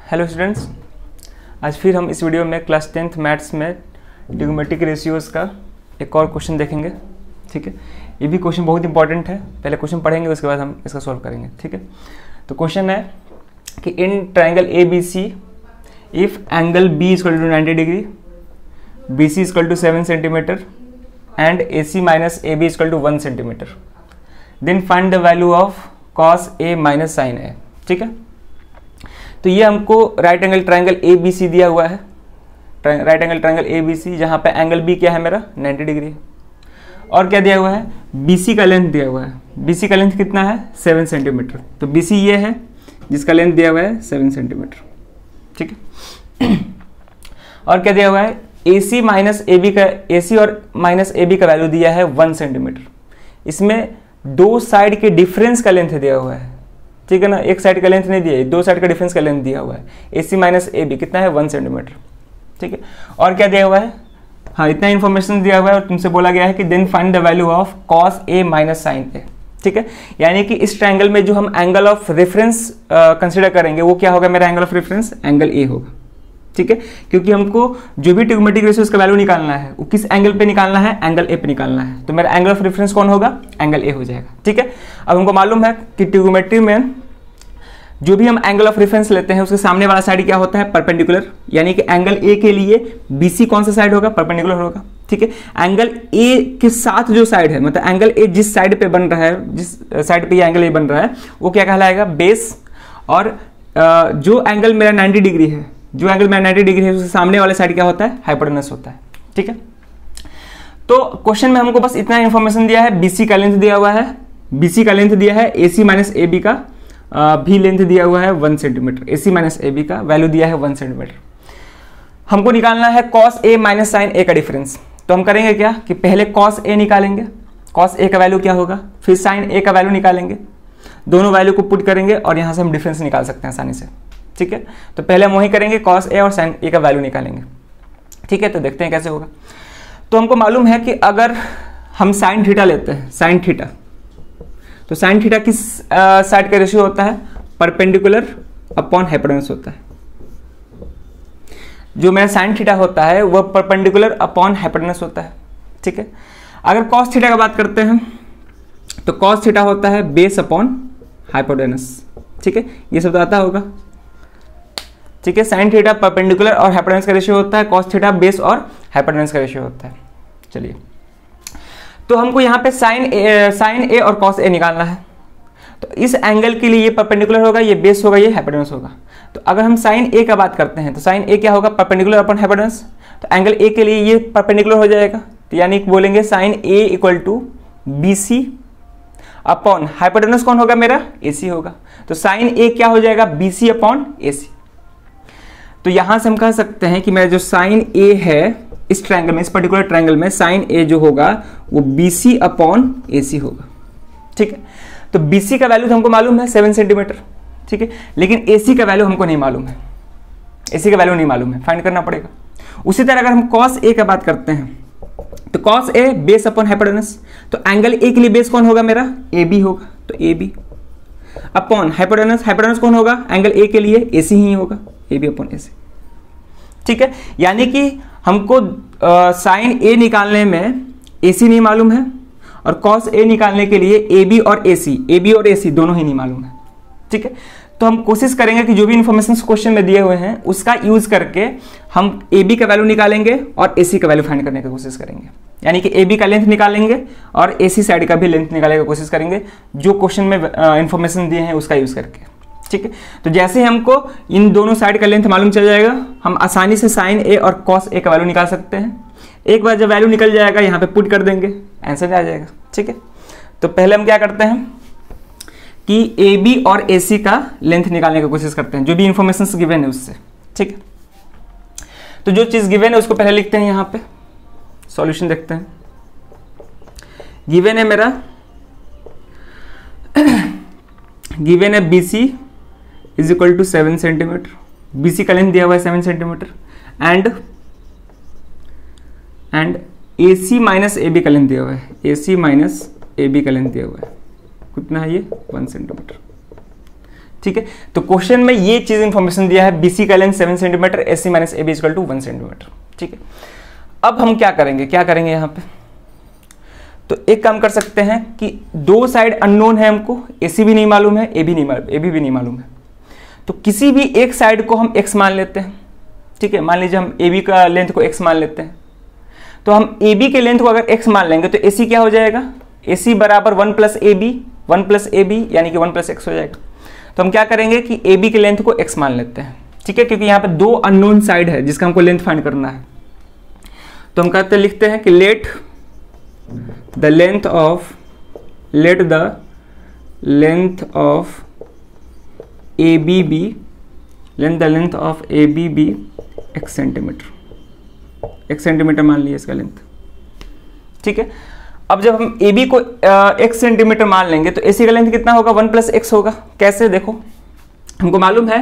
Hello students, आज फिर हम इस वीडियो में क्लास 10th मैथ्स में ट्रिग्नोमेट्रिक रेशियोज़ का एक और क्वेश्चन देखेंगे। ठीक है, ये भी क्वेश्चन बहुत इंपॉर्टेंट है। पहले क्वेश्चन पढ़ेंगे, उसके बाद हम इसका सॉल्व करेंगे। ठीक है, तो क्वेश्चन है कि in triangle A B C if angle B is equal to 90 degree, B C is equal to 7 centimetre and A C minus A B is equal to 1 centimetre, then find the value of cos A minus sine A. ठीक है, तो ये हमको right angle triangle A B C दिया हुआ है, right angle triangle A B C, जहाँ पे एंगल बी क्या है मेरा 90 डिग्री है, और क्या दिया हुआ है बी सी का लेंथ दिया हुआ है। बी सी का लेंथ कितना है 7 सेंटीमीटर, तो बी सी ये है जिसका लेंथ दिया हुआ है 7 सेंटीमीटर। ठीक है, और क्या दिया हुआ है A C minus A B का, ए सी और माइनस ए बी का वैल्यू दिया है 1 सेंटीमीटर। इसमें दो साइड के डिफरेंस का लेंथ दिया हुआ है। ठीक है ना, एक साइड का लेंथ नहीं दिया है, दो साइड का डिफरेंस का लेंथ दिया हुआ है। A C minus A B कितना है 1 सेंटीमीटर। ठीक है, और क्या दिया हुआ है, हाँ इतना इन्फॉर्मेशन दिया हुआ है, और तुमसे बोला गया है कि then find the value of cos A minus sine A. ठीक है, यानी कि इस ट्रायंगल में जो हम एंगल ऑफ रेफरेंस कंसिडर करेंगे वो क्या होगा, मेरा angle of reference angle A होगा। ठीक है, क्योंकि हमको जो भी ट्रिग्नोमेट्रिक रेशियो का वैल्यू निकालना है वो किस एंगल पे निकालना है, एंगल ए पे निकालना है, तो मेरा एंगल ऑफ रेफरेंस कौन होगा, एंगल ए हो जाएगा। ठीक है, अब हमको मालूम है कि ट्रिग्नोमेट्री में जो भी हम एंगल ऑफ रेफरेंस लेते हैं उसके सामने वाला साइड क्या होता है, परपेंडिकुलर, यानी कि एंगल ए के लिए बीसी कौन सा साइड होगा, परपेंडिकुलर होगा। ठीक है, एंगल ए के साथ जो साइड है, मतलब एंगल ए जिस साइड पे बन रहा है, जिस साइड पे ये एंगल ए बन रहा है वो क्या कहलाएगा, बेस। और जो एंगल मेरा 90 डिग्री है, जो एंगल मेरा 90 डिग्री है उसके सामने वाला साइड क्या होता है, हाइपोटेनस होता है। ठीक है, तो क्वेश्चन में हमको बस इतना इंफॉर्मेशन दिया है, बीसी का लेंथ दिया हुआ है, बीसी का लेंथ दिया है, एसी माइनस ए बी का भी लेंथ दिया हुआ है 1 centimetre, AC minus A B का वैल्यू दिया है 1 सेंटीमीटर। हमको निकालना है cos A minus sine A का डिफरेंस। तो हम करेंगे क्या कि पहले कॉस ए निकालेंगे, कॉस ए का वैल्यू क्या होगा, फिर साइन ए का वैल्यू निकालेंगे, दोनों वैल्यू को पुट करेंगे और यहाँ से हम डिफरेंस निकाल सकते हैं आसानी से। ठीक है, तो पहले हम वही करेंगे, कॉस ए और साइन ए का वैल्यू निकालेंगे। ठीक है, तो देखते हैं कैसे होगा। तो हमको मालूम है कि अगर हम साइन थीटा लेते हैं, साइन थीटा, तो साइन थीटा किस साइड का रेशियो होता है, परपेंडिकुलर अपॉन हाइपोटेनस होता है। जो मेरा साइन थीटा होता है वह परपेंडिकुलर अपॉन हाइपोटेनस होता है। ठीक है, अगर कॉस थीटा का बात करते हैं तो कॉस थीटा होता है बेस अपॉन हाइपोटेनस। ठीक है, ये सब तो आता होगा। ठीक है, साइन थीटा परपेंडिकुलर और हाइपोटेनस का रेशियो होता है, कॉस थीटा बेस और हाइपोटेनस का रेशियो होता है। चलिए, तो हमको यहाँ पे साइन ए और कॉस ए निकालना है। तो इस एंगल के लिए ये परपेंडिकुलर होगा, ये बेस होगा, ये हाइपोटेनस होगा। तो अगर हम साइन ए का बात करते हैं तो साइन ए क्या होगा, परपेंडिकुलर अपॉन हाइपोटेनस। तो एंगल ए के लिए ये परपेंडिकुलर हो जाएगा, तो यानी कि बोलेंगे sine A equal to B C upon hypotenuse कौन होगा, मेरा ए सी होगा। तो साइन ए क्या हो जाएगा, बी सी अपॉन ए सी। तो यहां से हम कह सकते हैं कि मेरा जो साइन ए है इस ट्रायंगल में, इस पर्टिकुलर ट्रायंगल में साइन ए जो होगा वो बीसी अपॉन एसी होगा। ठीक है, तो बीसी का वैल्यू तो हमको मालूम है 7 सेंटीमीटर। ठीक है, लेकिन एसी का वैल्यू हमको नहीं मालूम है, एसी का वैल्यू नहीं मालूम है, फाइंड करना पड़ेगा। उसी तरह अगर हम कॉस ए का बात करते हैं तो cos A base upon hypotenuse, तो एंगल ए के लिए बेस कौन होगा, मेरा ए बी होगा, तो A B upon hypotenuse, hypotenuse कौन होगा, एंगल ए के लिए एसी ही होगा, ए बी अपॉन एसी। ठीक है, यानी कि हमको साइन ए निकालने में एसी नहीं मालूम है और कॉस ए निकालने के लिए ए बी और एसी दोनों ही नहीं मालूम है। ठीक है, तो हम कोशिश करेंगे कि जो भी इंफॉर्मेशन क्वेश्चन में दिए हुए हैं उसका यूज करके हम ए बी का वैल्यू निकालेंगे और एसी का वैल्यू फाइंड करने की कोशिश करेंगे। यानी कि ए बी का लेंथ निकालेंगे और एसी साइड का भी लेंथ निकालने की कोशिश करेंगे, जो क्वेश्चन में इंफॉर्मेशन दिए हैं उसका यूज करके। ठीक है, तो जैसे ही हमको इन दोनों साइड का लेंथ मालूम चल जाएगा, हम आसानी से साइन ए और कॉस ए का वैल्यू निकाल सकते हैं। एक बार जब वैल्यू निकल जाएगा यहाँ पे पुट कर देंगे, आंसर आ जाएगा। ठीक है, तो पहले हम क्या करते हैं कि ए बी और ए सी का लेंथ निकालने की कोशिश करते हैं, जो भी इंफॉर्मेशन गिवन है उससे। ठीक है, तो जो चीज़ गिवन है उसको पहले लिखते हैं, यहाँ पे सॉल्यूशन देखते हैं। गिवन है मेरा गिवन है B C is equal to 7 centimetre, B C का लेंथ दिया हुआ है 7 centimetre and A C minus A B का लेंथ दिया हुआ है, A C minus A B का लेंथ दिया हुआ है, कितना है ये 1 सेंटीमीटर। ठीक है, तो क्वेश्चन में ये चीज इंफॉर्मेशन दिया है, बीसी का length 7 centimetre, AC minus A B equal to 1 centimetre. ठीक है, अब हम क्या करेंगे यहाँ पे, तो एक काम कर सकते हैं कि दो साइड अननोन है हमको, एसी भी नहीं मालूम है, ए बी भी नहीं मालूम है, तो किसी भी एक साइड को हम x मान लेते हैं। ठीक है, मान लीजिए हम ए बी का लेंथ को x मान लेते हैं, तो हम ए बी के लेंथ को अगर x मान लेंगे तो एसी क्या हो जाएगा, एसी बराबर 1 प्लस ए बी यानी कि 1 प्लस एक्स हो जाएगा। तो हम क्या करेंगे कि ए बी के लेंथ को x मान लेते हैं। ठीक है, क्योंकि यहाँ पे दो अननोन साइड है जिसका हमको लेंथ फाइंड करना है, तो हम कहते लिखते हैं कि let the length of A B B x centimetre मान लिया इसका लेंथ। ठीक है, अब जब हम ए बी को x सेंटीमीटर मान लेंगे तो एसी का लेंथ कितना होगा, 1 प्लस एक्स होगा। कैसे, देखो हमको मालूम है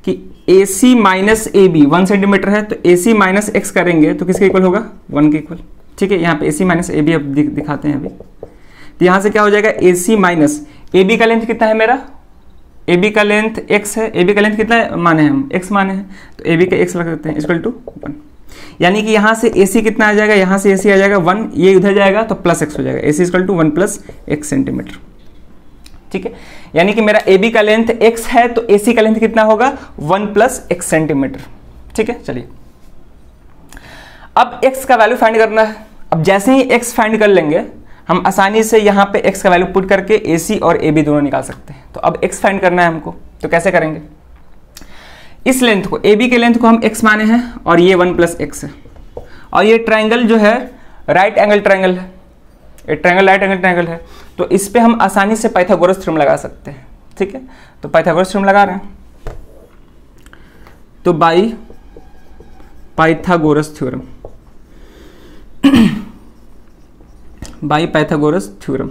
कि AC माइनस ए बी 1 सेंटीमीटर है, तो AC माइनस एक्स करेंगे तो किसके इक्वल होगा, 1 के इक्वल। ठीक है, यहाँ पे AC माइनस ए बी अब दिखाते हैं अभी, तो यहाँ से क्या हो जाएगा, AC माइनस ए बी का लेंथ कितना है मेरा, ए बी का लेंथ x है, ए बी का लेंथ कितना माने हैं हम, x माने हैं, तो ए बी का x रख देते हैं इक्वल टू 1। यानी कि यहाँ से AC कितना आ जाएगा, यहाँ से AC आ जाएगा 1, ये उधर जाएगा तो प्लस x हो जाएगा, AC equal to 1 plus x centimetre. ठीक है, यानी कि मेरा AB का लेंथ x है तो AC का लेंथ कितना होगा, 1 प्लस एक्स सेंटीमीटर। ठीक है, चलिए अब x का वैल्यू फाइंड करना है। अब जैसे ही x फाइंड कर लेंगे हम आसानी से यहाँ पे x का वैल्यू पुट करके AC और AB दोनों निकाल सकते हैं। तो अब x फाइंड करना है हमको, तो कैसे करेंगे, इस लेंथ को AB के लेंथ को हम x माने हैं और ये 1 प्लस एक्स है, और ये ट्राइंगल जो है राइट एंगल ट्राइंगल है, ये ट्राइंगल राइट एंगल ट्राइंगल है, तो इस पे हम आसानी से पाइथागोरस थ्योरम लगा सकते हैं। ठीक है, तो पाइथागोरस थ्योरम लगा रहे हैं, तो by Pythagoras theorem by Pythagoras theorem.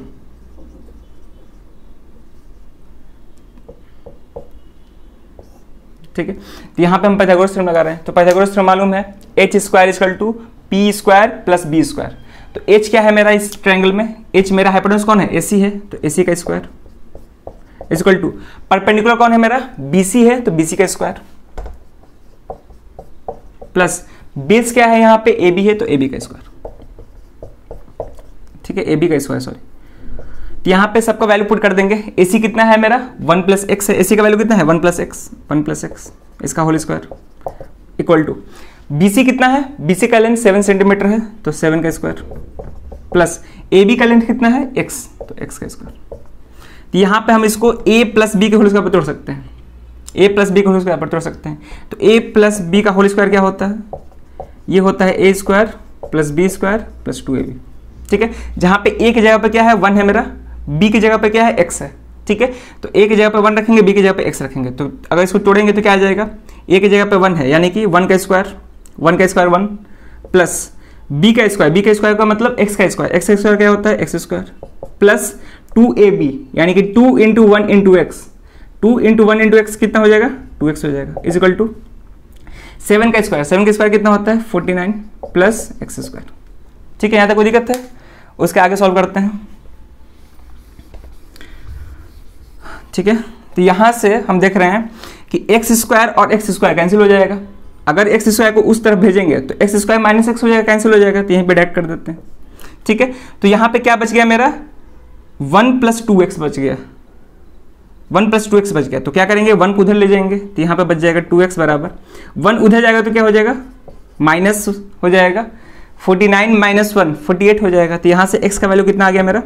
ठीक है, तो यहाँ पे हम पाइथागोरस थ्योरम लगा रहे हैं, तो पाइथागोरस थ्योरम मालूम है h square equal to P square plus B square. तो h क्या है मेरा इस ट्रायंगल में, h मेरा हाइपोटेनस कौन है, AC है, तो AC का स्क्वायर इक्वल टू परपेंडिकुलर कौन है मेरा, BC है, तो BC का स्क्वायर प्लस बेस क्या है यहाँ पे AB है, तो AB का स्क्वायर। ठीक है, AB का स्क्वायर, सॉरी, तो यहाँ पे सबका वैल्यू पुट कर देंगे। AC कितना है मेरा, 1 प्लस एक्स है, AC का वैल्यू कितना है, 1 प्लस एक्स इसका whole square equal to BC कितना है, BC का लेंथ 7 सेंटीमीटर है, तो 7 का स्क्वायर प्लस AB का लेंथ कितना है, x, तो x का स्क्वायर। तो यहाँ पे हम इसको a प्लस बी के होल स्क्वायर पर तोड़ सकते हैं, a प्लस बी के होल स्क्वायर पर तोड़ सकते हैं। तो a प्लस बी का होल स्क्वायर क्या होता है, ये होता है a square plus B square plus 2ab। ठीक है, जहाँ पे a की जगह पे क्या है, 1 है मेरा, b की जगह पे क्या है, x है। ठीक है, तो a की जगह पे 1 रखेंगे, b की जगह पे x रखेंगे, तो अगर इसको तोड़ेंगे तो क्या आ जाएगा, a की जगह पे 1 है यानी कि 1 का स्क्वायर 1 प्लस b का स्क्वायर का मतलब x का स्क्वायर क्या होता है, x स्क्वायर प्लस 2ab यानी कि 2 into 1 into x, 2 into 1 into x कितना हो जाएगा, 2x हो जाएगा, इज इक्वल टू 7 का स्क्वायर कितना होता है, 49 प्लस एक्स स्क्वायर। ठीक है, यहाँ तक कोई दिक्कत है, उसके आगे सॉल्व करते हैं। ठीक है, तो यहाँ से हम देख रहे हैं कि एक्स स्क्वायर और एक्स स्क्वायर कैंसिल हो जाएगा। अगर एक्स स्क्वायर को उस तरफ भेजेंगे तो एक्स स्क्वायर माइनस एक्स हो जाएगा, कैंसिल हो जाएगा, तो यहीं पे डायरेक्ट कर देते हैं। ठीक है, तो यहाँ पे क्या बच गया मेरा, 1 प्लस 2x बच गया, 1 प्लस 2x बच गया। तो क्या करेंगे, 1 को उधर ले जाएंगे, तो यहाँ पे बच जाएगा 2x बराबर 1 उधर जाएगा तो क्या हो जाएगा, माइनस हो जाएगा, 49 माइनस 1 48 हो जाएगा। तो यहाँ से x का वैल्यू कितना आ गया मेरा,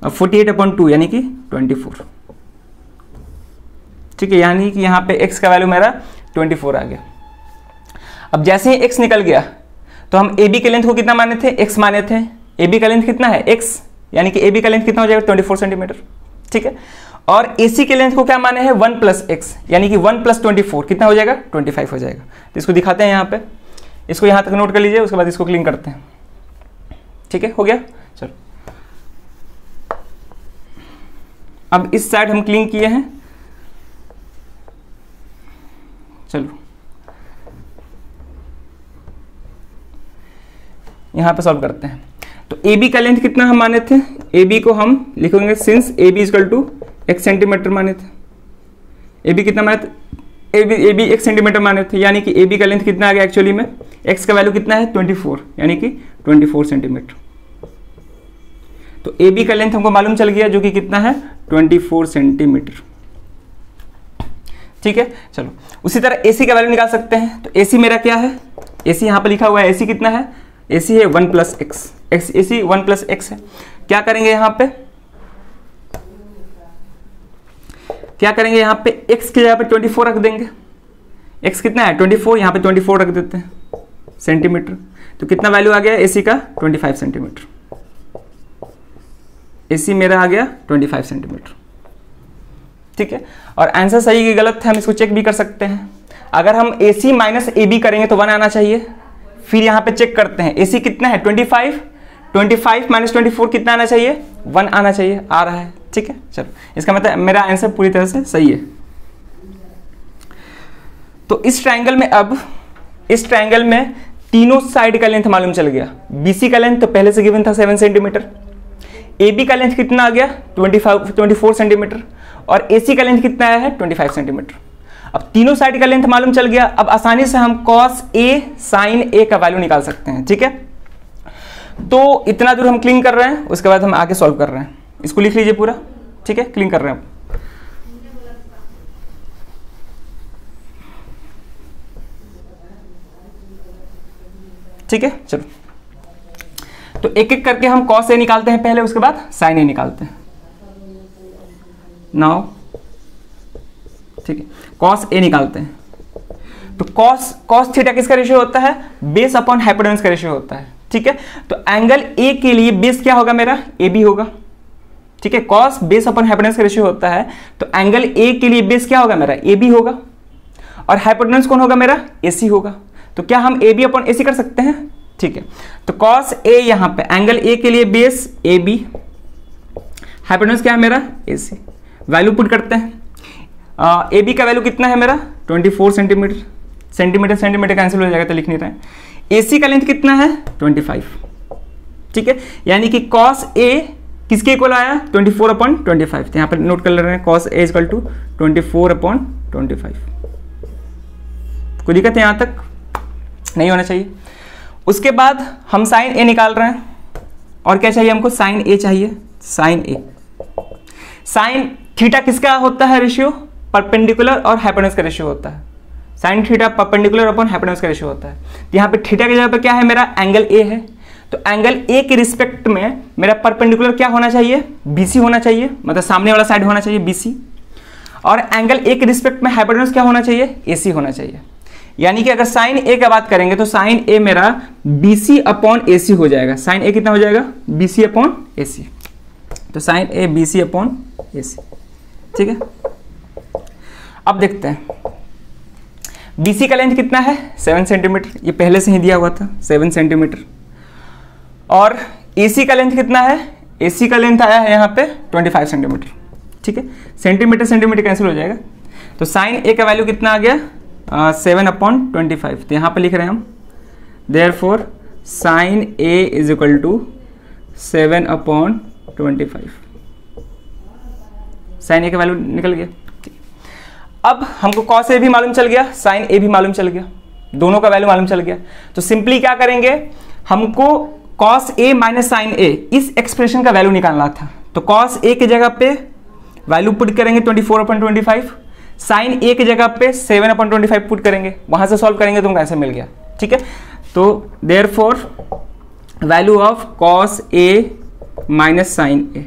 48/2 यानी कि 24। ठीक है, यानी कि यहाँ पे x का वैल्यू मेरा 24 आ गया। अब जैसे ही x निकल गया तो हम AB के लेंथ को कितना माने थे, x माने थे, AB का लेंथ कितना है, x, यानी कि AB का लेंथ कितना हो जाएगा, 24 सेंटीमीटर। ठीक है, और AC के लेंथ को क्या माने हैं, 1 प्लस एक्स, यानी कि 1 प्लस 24 कितना हो जाएगा, 25 हो जाएगा। तो इसको दिखाते हैं यहाँ पे, इसको यहाँ तक नोट कर लीजिए, उसके बाद इसको क्लीन करते हैं। ठीक है, हो गया, चलो अब इस साइड हम क्लीन किए हैं, चलो यहाँ पे सॉल्व करते हैं। तो AB का लेंथ कितना हम माने थे, AB को हम लिखेंगे since AB equal to x सेंटीमीटर माने थे, ए बी कितना माने, ए बी 1 सेंटीमीटर माने थे, यानी कि ए बी का लेंथ कितना आ गया एक्चुअली में, एक्स का वैल्यू कितना है 24, यानी कि 24 सेंटीमीटर। तो ए बी का लेंथ हमको मालूम चल गया, जो कि कितना है 24 सेंटीमीटर। ठीक है, चलो उसी तरह ए सी का वैल्यू निकाल सकते हैं। तो ए सी मेरा क्या है, ए सी यहाँ पर लिखा हुआ है, ए सी कितना है, ए सी है 1 प्लस एक्स, ए सी 1 प्लस एक्स है। क्या करेंगे यहाँ पे, क्या करेंगे यहाँ पे, x की जगह पे 24 रख देंगे। x कितना है 24, यहाँ पे 24 रख देते हैं सेंटीमीटर। तो कितना वैल्यू आ गया AC का 25 सेंटीमीटर। AC मेरा आ गया 25 सेंटीमीटर। ठीक है, और आंसर सही कि गलत है हम इसको चेक भी कर सकते हैं। अगर हम AC माइनस AB करेंगे तो 1 आना चाहिए। फिर यहाँ पे चेक करते हैं AC कितना है 25 माइनस 24 कितना आना चाहिए, 1 आना चाहिए, आ रहा है। ठीक है, चलो इसका मतलब मेरा आंसर पूरी तरह से सही है। तो इस ट्रायंगल में, अब इस ट्रायंगल में तीनों साइड का लेंथ मालूम चल गया। BC का लेंथ तो पहले से गिवन था 7 सेंटीमीटर, AB का लेंथ कितना आ गया 24 सेंटीमीटर, और AC का लेंथ कितना आया है 25 सेंटीमीटर। अब तीनों साइड का लेंथ मालूम चल गया, अब आसानी से हम cos A sin A का वैल्यू निकाल सकते हैं। ठीक है, तो इतना दूर हम क्लीन कर रहे हैं, उसके बाद हम आगे सॉल्व कर रहे हैं। इसको लिख लीजिए पूरा। ठीक है, क्लीन कर रहे हैं। ठीक है, चलो तो एक एक करके हम cos A निकालते हैं पहले, उसके बाद sin A निकालते हैं। नाउ ठीक है, cos A निकालते हैं। तो cos थीटा किसका रेशियो होता है, बेस अपॉन हाइपोटेन्यूज का रेशियो होता है। ठीक है, तो एंगल A के लिए बेस क्या होगा मेरा, AB होगा। ठीक है, cos बेस अपॉन हाइपोटेन्यूज का रेशियो होता है, तो एंगल A के लिए बेस क्या होगा मेरा, AB होगा, और हाइपोटेन्यूज कौन होगा मेरा, AC होगा। तो क्या हम AB अपॉन AC कर सकते हैं। ठीक है, तो cos A यहाँ पे एंगल A के लिए बेस AB, हाइपोटेन्यूज क्या है मेरा AC। वैल्यू पुट करते हैं। AB का वैल्यू कितना है मेरा 24 सेंटीमीटर, सेंटीमीटर कैंसिल हो जाएगा तो लिख नहीं रहे हैं। AC का लेंथ कितना है 25। ठीक है, यानी कि cos A किसके इक्वल आया 24/25। तो यहाँ पर नोट कर ले रहे हैं cos A इक्वल टू 24/25। कोई दिक्कत है यहाँ तक, नहीं होना चाहिए। उसके बाद हम sin A निकाल रहे हैं, और क्या चाहिए हमको, sin A चाहिए, sin A। sin थीटा किसका होता है रेशियो, परपेंडिकुलर और हाइपोटेन्यूज का रेशियो होता है। sin theta perpendicular upon hypotenuse का रेशियो होता है। तो यहाँ पे थीटा की जगह पे क्या है मेरा एंगल A है, तो एंगल A के रिस्पेक्ट में मेरा परपेंडिकुलर क्या होना चाहिए, BC होना चाहिए, मतलब सामने वाला साइड होना चाहिए BC, और एंगल A के रिस्पेक्ट में हाइपोटेन्यूज क्या होना चाहिए, AC होना चाहिए। यानी कि अगर sin A का बात करेंगे तो sin A मेरा BC अपॉन AC हो जाएगा। sin A कितना हो जाएगा, BC अपॉन AC। तो sin A BC upon AC। ठीक है, अब देखते हैं BC का लेंथ कितना है 7 सेंटीमीटर, ये पहले से ही दिया हुआ था 7 सेंटीमीटर, और AC का लेंथ कितना है, AC का लेंथ आया है यहाँ पे 25 सेंटीमीटर। ठीक है, सेंटीमीटर कैंसिल हो जाएगा, तो sin A का वैल्यू कितना आ गया 7/25। तो यहाँ पे लिख रहे हैं हम therefore sin A is equal to 7/25। sin A का वैल्यू निकल गया। अब हमको cos A भी मालूम चल गया, sin A भी मालूम चल गया, दोनों का वैल्यू मालूम चल गया। तो सिंपली क्या करेंगे, हमको cos A minus sin A इस एक्सप्रेशन का वैल्यू निकालना था। तो cos A की जगह पे वैल्यू पुट करेंगे 24/25, sin A की जगह पे 7/25 पुट करेंगे, वहां से सॉल्व करेंगे तो हमको आंसर मिल गया। ठीक है, तो therefore value of cos A minus sin A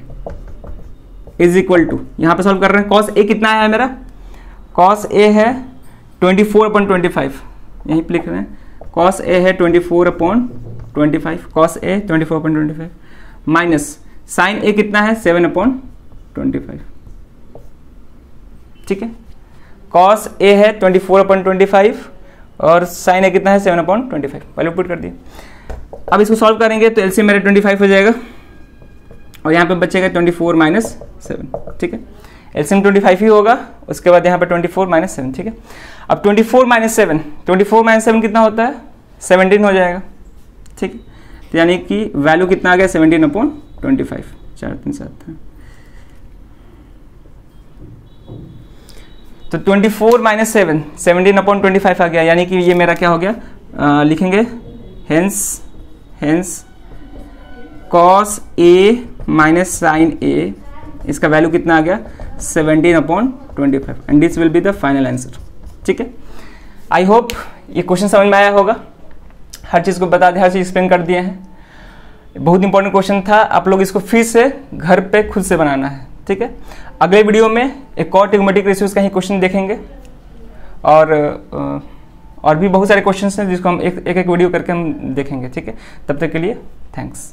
is equal to, यहाँ पे सॉल्व कर रहे हैं, cos A कितना है मेरा, cos A है 24/25, यहीं पे लिख रहे हैं cos A है 24/25, cos A 24/25 minus sin A कितना है 7/25। ठीक है, cos A है 24/25 और sin A कितना है 7/25, वैल्यू पुट कर दिया। अब इसको सॉल्व करेंगे तो एलसीएम मेरा 25 हो जाएगा, और यहाँ पे बचेगा 24 माइनस 7। ठीक है, एलसीएम 25 ही होगा, उसके बाद यहाँ पे 24 माइनस 7। ठीक है, अब 24 माइनस 7 कितना होता है 17 हो जाएगा। ठीक है, तो यानी कि वैल्यू कितना आ गया 17/25, 4 3 7 है। तो 24 माइनस 7 17/25 आ गया, यानी कि ये मेरा क्या हो गया, लिखेंगे hence cos A minus sine ए, इसका वैल्यू कितना आ गया 17/25 and this will be the final answer. ठीक है, आई होप ये क्वेश्चन समझ में आया होगा, हर चीज़ को बता दें, हर चीज़ एक्सप्लेन कर दिए हैं। बहुत इंपॉर्टेंट क्वेश्चन था, आप लोग इसको फिर से घर पे खुद से बनाना है। ठीक है, अगले वीडियो में एक और ट्रिग्नोमेट्रिक रेशियोज का ही क्वेश्चन देखेंगे और भी बहुत सारे क्वेश्चंस हैं जिसको हम एक एक वीडियो करके हम देखेंगे। ठीक है, तब तक के लिए थैंक्स।